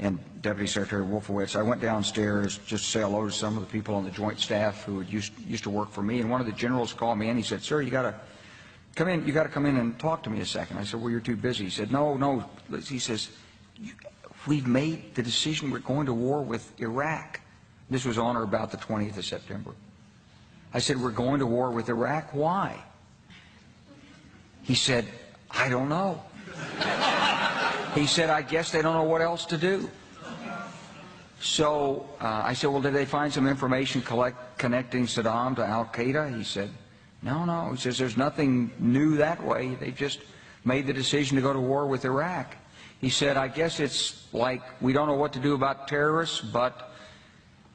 and Deputy Secretary Wolfowitz. I went downstairs just to say hello to some of the people on the Joint Staff who had used to work for me, and one of the generals called me in. He said, "Sir, you got to come in. You got to come in and talk to me a second." I said, "Well, you're too busy." He said, "No." He says, "We've made the decision. We're going to war with Iraq." This was on or about the 20th of September. I said, "We're going to war with Iraq. Why?" He said, "I don't know." He said, "I guess they don't know what else to do." So I said, "Well, did they find some information connecting Saddam to Al-Qaeda?" He said, No. He says, "There's nothing new that way. They just made the decision to go to war with Iraq." He said, "I guess it's like we don't know what to do about terrorists, but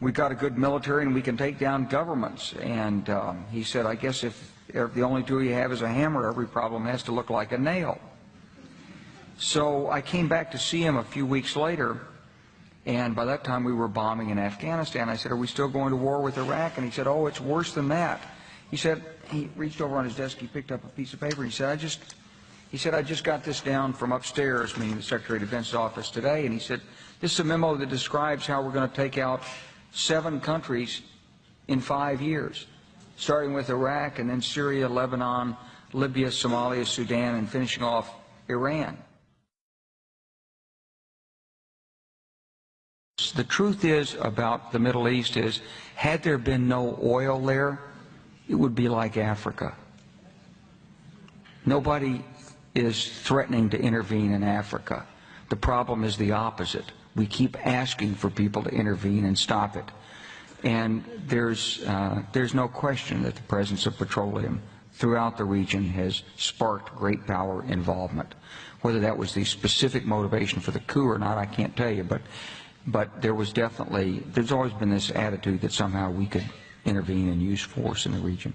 we've got a good military and we can take down governments." And he said, "I guess if the only tool you have is a hammer, every problem has to look like a nail." So I came back to see him a few weeks later, and by that time we were bombing in Afghanistan. I said, "Are we still going to war with Iraq?" And he said, "Oh, it's worse than that." He said, he reached over on his desk, he picked up a piece of paper, he said, I just got this down from upstairs, meaning the Secretary of Defense's office today, and he said, "This is a memo that describes how we're going to take out 7 countries in 5 years, starting with Iraq and then Syria, Lebanon, Libya, Somalia, Sudan, and finishing off Iran." The truth is about the Middle East is, had there been no oil there, it would be like Africa. Nobody is threatening to intervene in Africa. The problem is the opposite. We keep asking for people to intervene and stop it. And there's no question that the presence of petroleum throughout the region has sparked great power involvement. Whether that was the specific motivation for the coup or not, I can't tell you, but there's always been this attitude that somehow we could intervene and use force in the region.